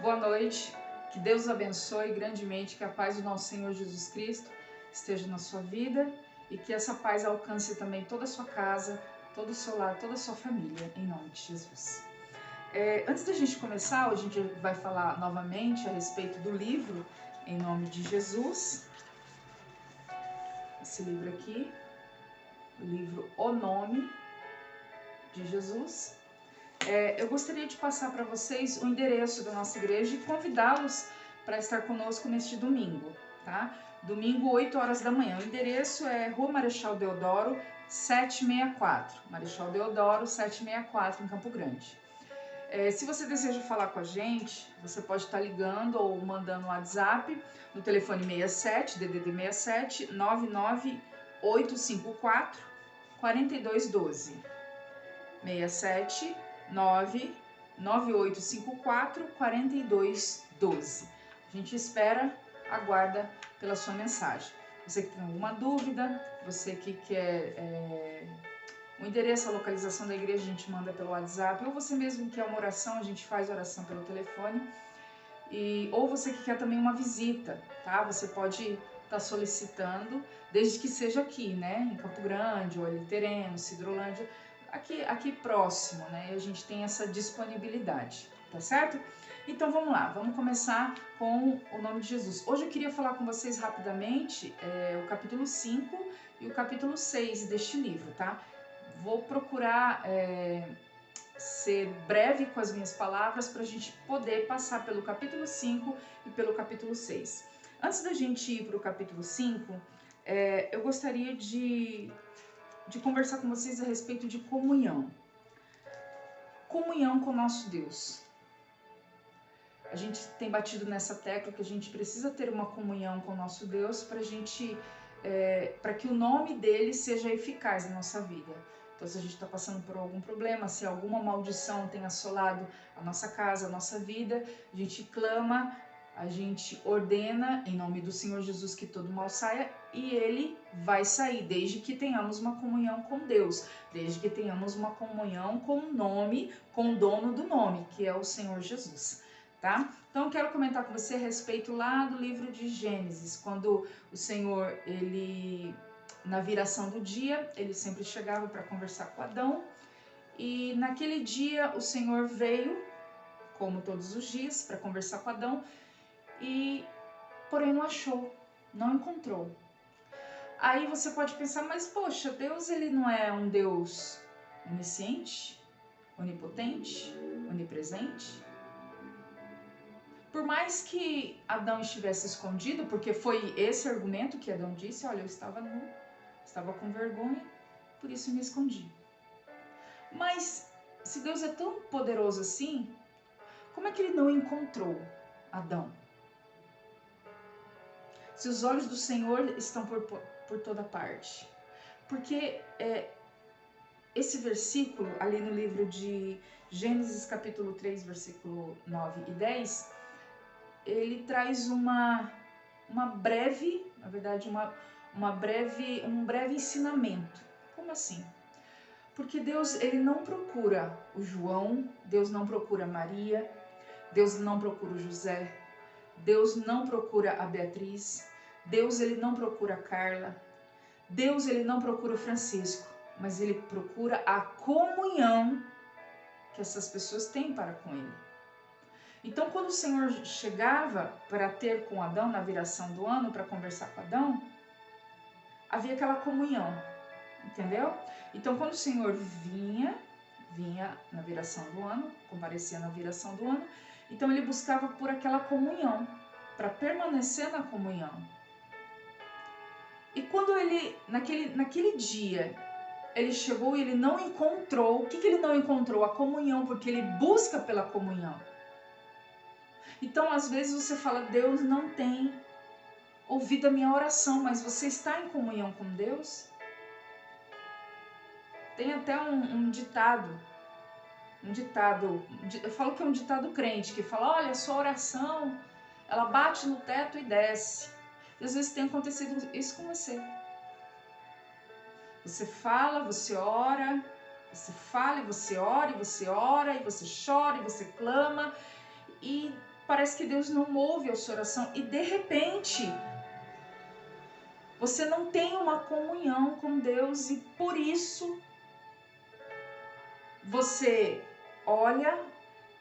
Boa noite, que Deus abençoe grandemente, que a paz do nosso Senhor Jesus Cristo esteja na sua vida e que essa paz alcance também toda a sua casa, todo o seu lar, toda a sua família, em nome de Jesus. Antes da gente começar, a gente vai falar novamente a respeito do livro Em Nome de Jesus. Esse livro aqui, o livro O Nome de Jesus. Eu gostaria de passar para vocês o endereço da nossa igreja e convidá-los para estar conosco neste domingo, tá? Domingo, 8 horas da manhã. O endereço é Rua Marechal Deodoro, 764. Marechal Deodoro, 764, em Campo Grande. Se você deseja falar com a gente, você pode estar ligando ou mandando um WhatsApp no telefone 67, DDD 67, 99854 4212. 67 99854 4212. A gente espera, aguarda pela sua mensagem. Você que tem alguma dúvida, você que quer o endereço, a localização da igreja, a gente manda pelo WhatsApp, ou você mesmo que quer uma oração, a gente faz oração pelo telefone. Ou você que quer também uma visita, tá? Você pode estar solicitando, desde que seja aqui, né? Em Campo Grande, ou Tereno, Cidrolândia, aqui próximo, né? E a gente tem essa disponibilidade, tá certo? Então vamos lá, vamos começar com o nome de Jesus. Hoje eu queria falar com vocês rapidamente o capítulo 5 e o capítulo 6 deste livro, tá? Vou procurar ser breve com as minhas palavras para a gente poder passar pelo capítulo 5 e pelo capítulo 6. Antes da gente ir para o capítulo 5, eu gostaria de conversar com vocês a respeito de comunhão. Comunhão com o nosso Deus. A gente tem batido nessa tecla que a gente precisa ter uma comunhão com o nosso Deus para que o nome dele seja eficaz na nossa vida. Então, se a gente está passando por algum problema, se alguma maldição tem assolado a nossa casa, a nossa vida, a gente clama, a gente ordena em nome do Senhor Jesus que todo mal saia e ele vai sair, desde que tenhamos uma comunhão com Deus, desde que tenhamos uma comunhão com o nome, com o dono do nome, que é o Senhor Jesus. Tá? Então eu quero comentar com você a respeito lá do livro de Gênesis, quando o Senhor, na viração do dia, ele sempre chegava para conversar com Adão, e naquele dia o Senhor veio, como todos os dias, para conversar com Adão, porém não achou, não encontrou. Aí você pode pensar, mas poxa, Deus ele não é um Deus onisciente, onipotente, onipresente? Por mais que Adão estivesse escondido, porque foi esse argumento que Adão disse, olha, eu estava nu, estava com vergonha, por isso me escondi. Mas se Deus é tão poderoso assim, como é que ele não encontrou Adão? Se os olhos do Senhor estão por toda parte. Porque esse versículo, ali no livro de Gênesis capítulo 3, versículo 9 e 10, ele traz um breve ensinamento. Como assim? Porque Deus ele não procura o João, Deus não procura Maria, Deus não procura o José, Deus não procura a Beatriz, Deus ele não procura a Carla, Deus ele não procura o Francisco, mas ele procura a comunhão que essas pessoas têm para com ele. Então, quando o Senhor chegava para ter com Adão na viração do ano, para conversar com Adão, havia aquela comunhão, entendeu? Então, quando o Senhor vinha na viração do ano, comparecia na viração do ano, então ele buscava por aquela comunhão, para permanecer na comunhão. E quando ele, naquele dia, ele chegou e ele não encontrou, o que ele não encontrou? A comunhão, porque ele busca pela comunhão. Então, às vezes você fala, Deus não tem ouvido a minha oração, mas você está em comunhão com Deus? Tem até um ditado, eu falo que é um ditado crente, que fala, olha, a sua oração, ela bate no teto e desce. E às vezes tem acontecido isso com você. Você fala, você ora, você ora, e você chora, e você clama, e parece que Deus não ouve a sua oração e de repente você não tem uma comunhão com Deus e por isso você olha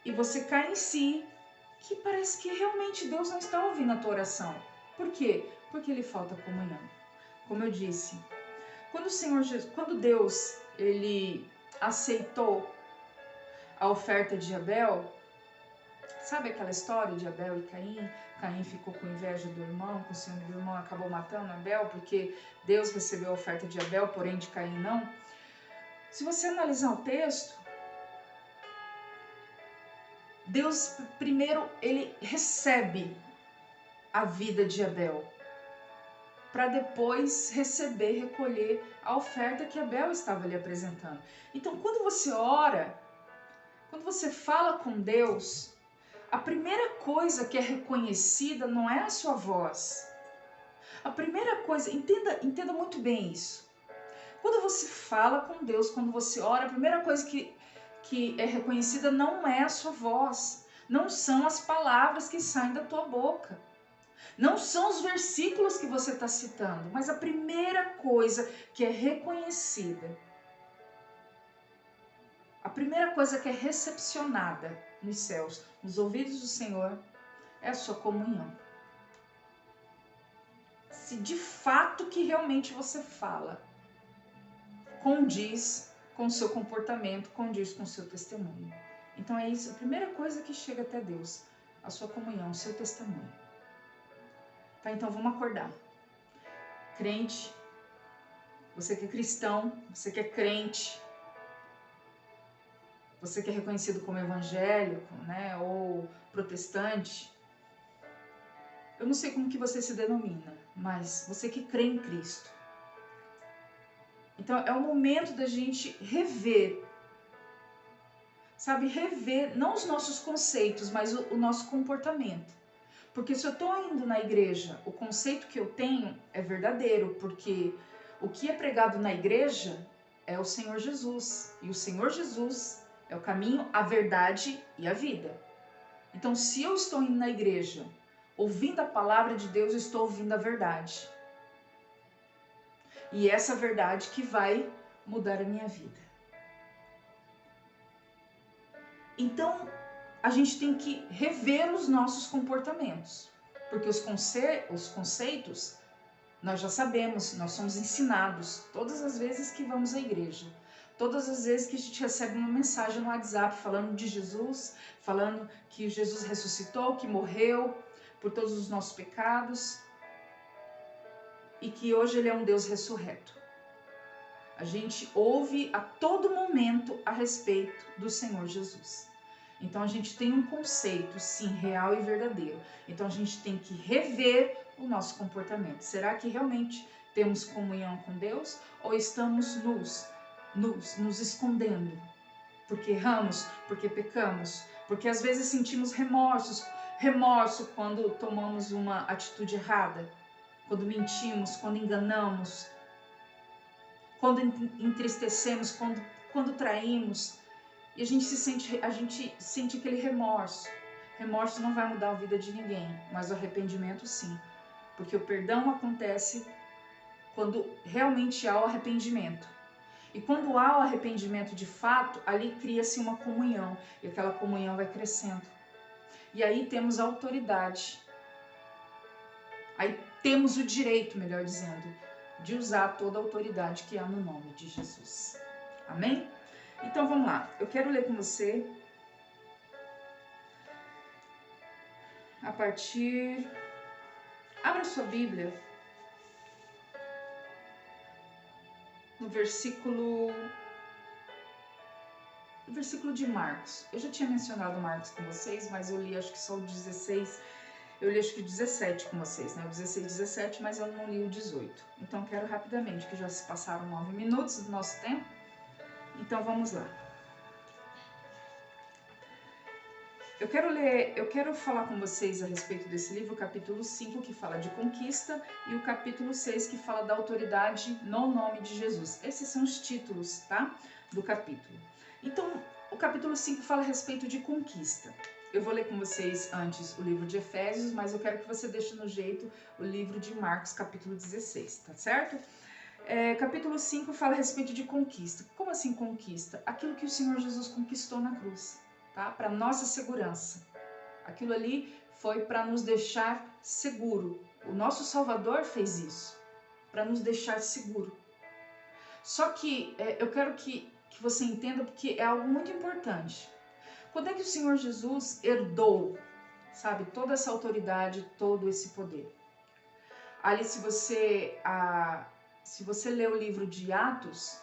e você cai em si, que parece que realmente Deus não está ouvindo a tua oração. Por quê? Porque lhe falta comunhão. Como eu disse, quando Deus ele aceitou a oferta de Abel, sabe aquela história de Abel e Caim? Caim ficou com inveja do irmão, com o ciúme do irmão, acabou matando Abel, porque Deus recebeu a oferta de Abel, porém de Caim não. Se você analisar o texto, Deus primeiro ele recebe a vida de Abel, para depois recolher a oferta que Abel estava lhe apresentando. Então, quando você ora, quando você fala com Deus, a primeira coisa que é reconhecida não é a sua voz. A primeira coisa, entenda muito bem isso. Quando você fala com Deus, quando você ora, a primeira coisa que é reconhecida não é a sua voz, não são as palavras que saem da tua boca, não são os versículos que você está citando, mas a primeira coisa que é reconhecida, a primeira coisa que é recepcionada nos céus, nos ouvidos do Senhor, é a sua comunhão. Se de fato que realmente você fala, condiz com o seu comportamento, condiz com o seu testemunho. Então é isso, a primeira coisa que chega até Deus, a sua comunhão, o seu testemunho. Tá, então vamos acordar. Crente, você que é cristão, você que é crente, você que é reconhecido como evangélico, né, ou protestante, eu não sei como que você se denomina, mas você que crê em Cristo. Então é o momento da gente rever, sabe, rever não os nossos conceitos, mas o nosso comportamento. Porque se eu estou indo na igreja, o conceito que eu tenho é verdadeiro, porque o que é pregado na igreja é o Senhor Jesus. E o Senhor Jesus é o caminho, a verdade e a vida. Então, se eu estou indo na igreja, ouvindo a palavra de Deus, eu estou ouvindo a verdade. E essa verdade que vai mudar a minha vida. Então, a gente tem que rever os nossos comportamentos. Porque os conceitos, nós já sabemos, nós somos ensinados todas as vezes que vamos à igreja. Todas as vezes que a gente recebe uma mensagem no WhatsApp falando de Jesus, falando que Jesus ressuscitou, que morreu por todos os nossos pecados e que hoje Ele é um Deus ressurreto. A gente ouve a todo momento a respeito do Senhor Jesus. Então a gente tem um conceito, sim, real e verdadeiro. Então a gente tem que rever o nosso comportamento. Será que realmente temos comunhão com Deus ou estamos nos escondendo? Porque erramos, porque pecamos, porque às vezes sentimos remorso quando tomamos uma atitude errada, quando mentimos, quando enganamos, quando entristecemos, quando traímos, e a gente sente aquele remorso. Remorso não vai mudar a vida de ninguém, mas o arrependimento sim, porque o perdão acontece quando realmente há o arrependimento. E quando há o arrependimento de fato, ali cria-se uma comunhão, e aquela comunhão vai crescendo. E aí temos a autoridade, aí temos o direito, melhor dizendo, de usar toda a autoridade que há no nome de Jesus. Amém? Então vamos lá, eu quero ler com você a partir... Abra sua Bíblia no versículo de Marcos. Eu já tinha mencionado Marcos com vocês, mas eu li acho que só o 16, eu li acho que o 17 com vocês, né? O 16 e 17, mas eu não li o 18. Então eu quero rapidamente, que já se passaram 9 minutos do nosso tempo. Então vamos lá. Eu quero falar com vocês a respeito desse livro, o capítulo 5, que fala de conquista, e o capítulo 6, que fala da autoridade no nome de Jesus. Esses são os títulos, tá? Do capítulo. Então, o capítulo 5 fala a respeito de conquista. Eu vou ler com vocês antes o livro de Efésios, mas eu quero que você deixe no jeito o livro de Marcos, capítulo 16, tá certo? Capítulo 5 fala a respeito de conquista. Como assim conquista? Aquilo que o Senhor Jesus conquistou na cruz, tá? Para nossa segurança. Aquilo ali foi para nos deixar seguro. O nosso Salvador fez isso, para nos deixar seguro. Só que eu quero que você entenda, porque é algo muito importante. Quando é que o Senhor Jesus herdou, sabe, toda essa autoridade, todo esse poder? Ali, se você lê o livro de Atos,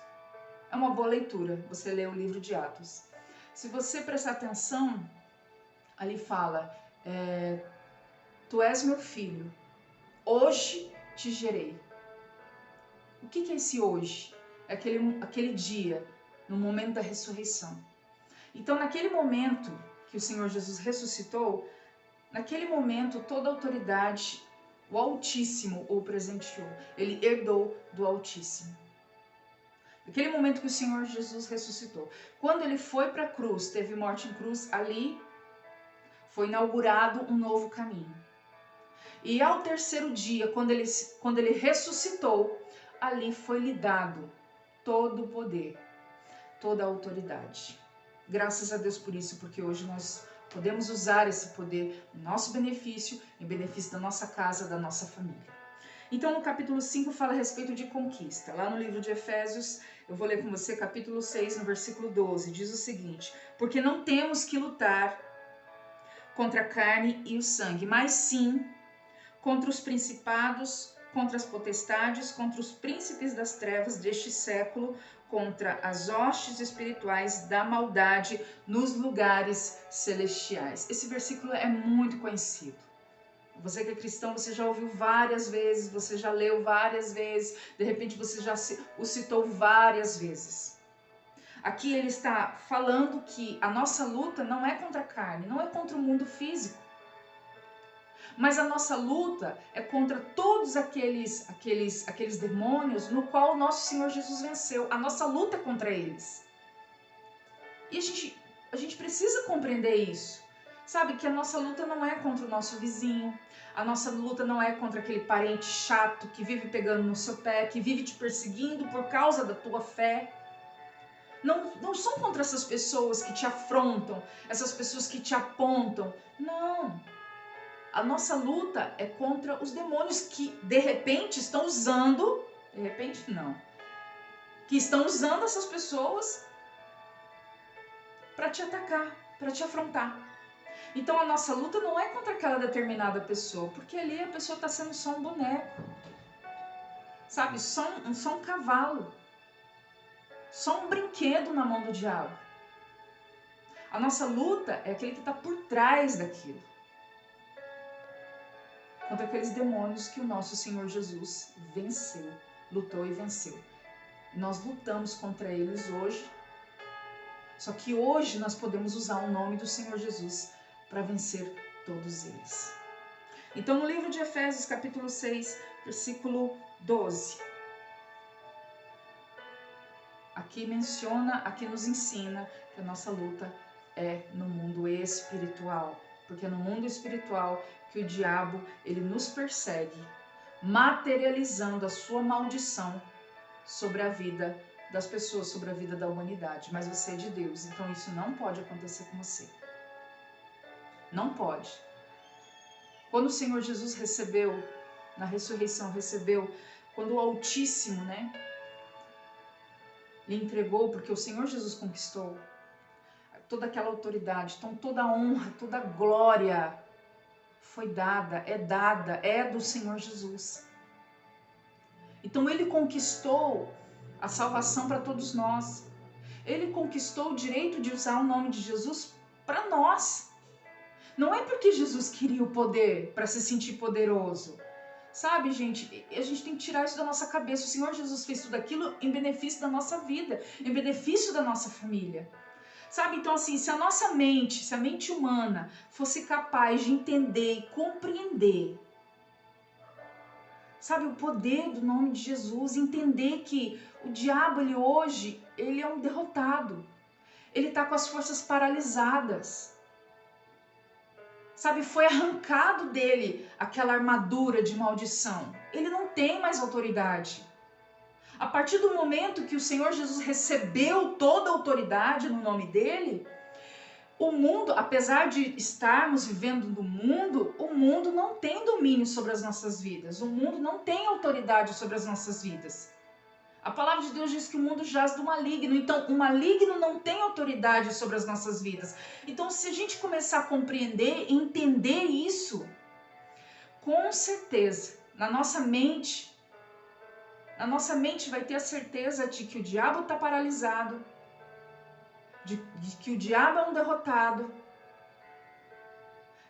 é uma boa leitura, você lê o livro de Atos. Se você prestar atenção, ali fala, tu és meu filho, hoje te gerei. O que é esse hoje? É aquele dia, no momento da ressurreição. Então, naquele momento que o Senhor Jesus ressuscitou, naquele momento toda a autoridade, o Altíssimo o presenteou. Ele herdou do Altíssimo. Naquele momento que o Senhor Jesus ressuscitou. Quando ele foi para a cruz, teve morte em cruz, ali foi inaugurado um novo caminho. E ao terceiro dia, quando ele ressuscitou, ali foi lhe dado todo o poder, toda a autoridade. Graças a Deus por isso, porque hoje nós podemos usar esse poder em nosso benefício, em benefício da nossa casa, da nossa família. Então, no capítulo 5 fala a respeito de conquista. Lá no livro de Efésios, eu vou ler com você, capítulo 6, no versículo 12, diz o seguinte: porque não temos que lutar contra a carne e o sangue, mas sim contra os principados, contra as potestades, contra os príncipes das trevas deste século, contra as hostes espirituais da maldade nos lugares celestiais. Esse versículo é muito conhecido. Você que é cristão, você já ouviu várias vezes, você já leu várias vezes, de repente você já o citou várias vezes. Aqui ele está falando que a nossa luta não é contra a carne, não é contra o mundo físico. Mas a nossa luta é contra todos aqueles demônios no qual o nosso Senhor Jesus venceu. A nossa luta é contra eles. E a gente precisa compreender isso. Sabe, que a nossa luta não é contra o nosso vizinho. A nossa luta não é contra aquele parente chato que vive pegando no seu pé, que vive te perseguindo por causa da tua fé. Não são contra essas pessoas que te afrontam, essas pessoas que te apontam. Não. A nossa luta é contra os demônios que, de repente, estão usando... De repente, não. Que estão usando essas pessoas para te atacar, para te afrontar. Então, a nossa luta não é contra aquela determinada pessoa, porque ali a pessoa está sendo só um boneco. Sabe? Só um cavalo. Só um brinquedo na mão do diabo. A nossa luta é aquele que está por trás daquilo. Contra aqueles demônios que o nosso Senhor Jesus venceu, lutou e venceu. Nós lutamos contra eles hoje, só que hoje nós podemos usar o nome do Senhor Jesus para vencer todos eles. Então, no livro de Efésios, capítulo 6, versículo 12, aqui nos ensina que a nossa luta é no mundo espiritual. Porque é no mundo espiritual que o diabo, ele nos persegue, materializando a sua maldição sobre a vida das pessoas, sobre a vida da humanidade. Mas você é de Deus, então isso não pode acontecer com você. Não pode. Quando o Senhor Jesus recebeu, na ressurreição, quando o Altíssimo, lhe entregou, porque o Senhor Jesus conquistou toda aquela autoridade, então toda a honra, toda a glória foi dada, é do Senhor Jesus. Então ele conquistou a salvação para todos nós. Ele conquistou o direito de usar o nome de Jesus para nós. Não é porque Jesus queria o poder para se sentir poderoso. Sabe, gente, a gente tem que tirar isso da nossa cabeça. O Senhor Jesus fez tudo aquilo em benefício da nossa vida, em benefício da nossa família. Sabe, então assim, se a nossa mente, se a mente humana fosse capaz de entender e compreender, sabe, o poder do nome de Jesus, entender que o diabo, ele é um derrotado. Ele está com as forças paralisadas. Sabe, foi arrancado dele aquela armadura de maldição. Ele não tem mais autoridade. A partir do momento que o Senhor Jesus recebeu toda a autoridade no nome dele, o mundo, apesar de estarmos vivendo no mundo, o mundo não tem domínio sobre as nossas vidas. O mundo não tem autoridade sobre as nossas vidas. A palavra de Deus diz que o mundo jaz do maligno. Então, o maligno não tem autoridade sobre as nossas vidas. Então, se a gente começar a compreender e entender isso, com certeza, na nossa mente vai ter a certeza de que o diabo está paralisado, de que o diabo é um derrotado,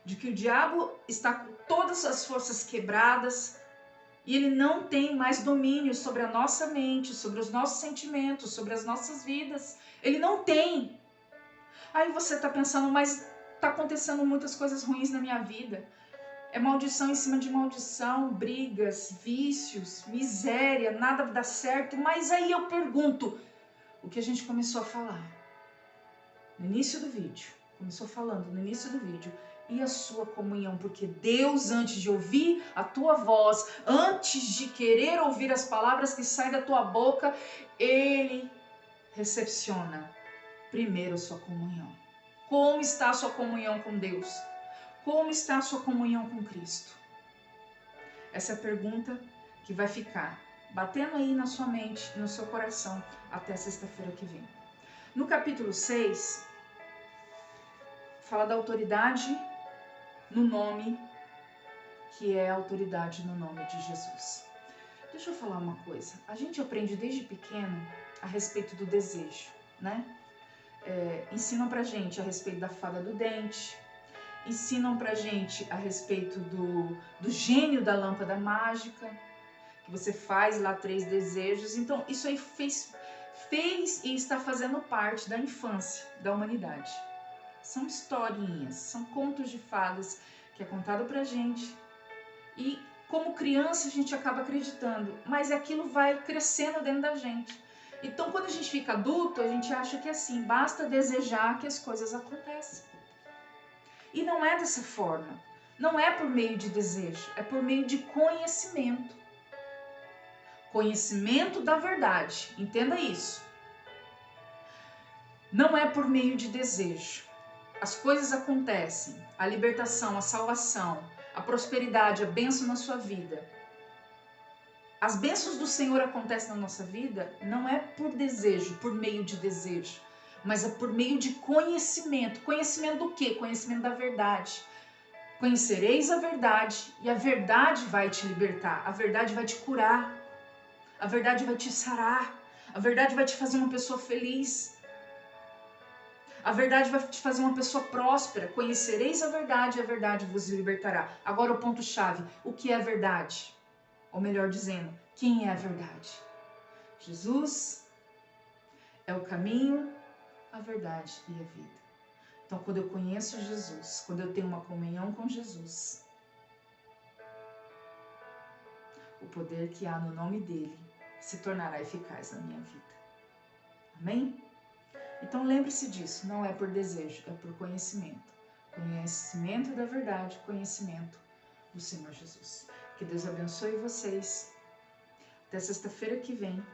de que o diabo está com todas as forças quebradas e ele não tem mais domínio sobre a nossa mente, sobre os nossos sentimentos, sobre as nossas vidas. Ele não tem. Aí você está pensando, mas está acontecendo muitas coisas ruins na minha vida. É maldição em cima de maldição, brigas, vícios, miséria, nada dá certo. Mas aí eu pergunto, o que a gente começou a falar no início do vídeo, e a sua comunhão? Porque Deus, antes de ouvir a tua voz, antes de querer ouvir as palavras que saem da tua boca, Ele recepciona primeiro a sua comunhão. Como está a sua comunhão com Deus? Como está a sua comunhão com Cristo? Essa é a pergunta que vai ficar batendo aí na sua mente, no seu coração, até sexta-feira que vem. No capítulo 6, fala da autoridade no nome, que é a autoridade no nome de Jesus. Deixa eu falar uma coisa. A gente aprende desde pequeno a respeito do desejo, né? Ensinam pra gente a respeito da fada do dente, ensinam pra gente a respeito do gênio da lâmpada mágica, que você faz lá 3 desejos. Então, isso aí fez e está fazendo parte da infância da humanidade. São historinhas, são contos de fadas que é contado pra gente. E como criança a gente acaba acreditando, mas aquilo vai crescendo dentro da gente. Então, quando a gente fica adulto, a gente acha que é assim, basta desejar que as coisas acontecem. E não é dessa forma. Não é por meio de desejo, é por meio de conhecimento. Conhecimento da verdade, entenda isso. Não é por meio de desejo. As coisas acontecem, a libertação, a salvação, a prosperidade, a bênção na sua vida. As bênçãos do Senhor acontecem na nossa vida não é por desejo, por meio de desejo, mas é por meio de conhecimento. Conhecimento do quê? Conhecimento da verdade. Conhecereis a verdade e a verdade vai te libertar, a verdade vai te curar, a verdade vai te sarar, a verdade vai te fazer uma pessoa feliz. A verdade vai te fazer uma pessoa próspera. Conhecereis a verdade vos libertará. Agora o ponto-chave, o que é a verdade? Ou melhor dizendo, quem é a verdade? Jesus é o caminho, a verdade e a vida. Então, quando eu conheço Jesus, quando eu tenho uma comunhão com Jesus, o poder que há no nome dele se tornará eficaz na minha vida. Amém? Então lembre-se disso, não é por desejo, é por conhecimento. Conhecimento da verdade, conhecimento do Senhor Jesus. Que Deus abençoe vocês. Até sexta-feira que vem,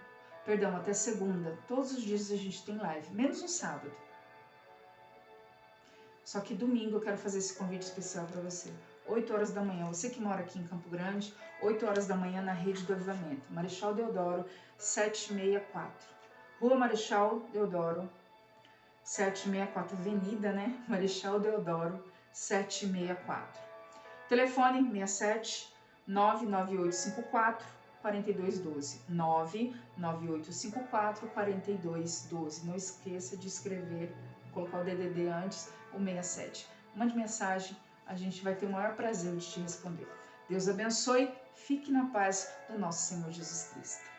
até segunda. Todos os dias a gente tem live, menos no sábado. Só que domingo eu quero fazer esse convite especial para você. 8 horas da manhã, você que mora aqui em Campo Grande, 8 horas da manhã na Rede do Avivamento. Marechal Deodoro, 764. Rua Marechal Deodoro, 764, Avenida, né? Marechal Deodoro, 764. Telefone 67 99854 4212. 99854 4212. Não esqueça de escrever, colocar o DDD antes, o 67. Mande mensagem, a gente vai ter o maior prazer de te responder. Deus abençoe, fique na paz do nosso Senhor Jesus Cristo.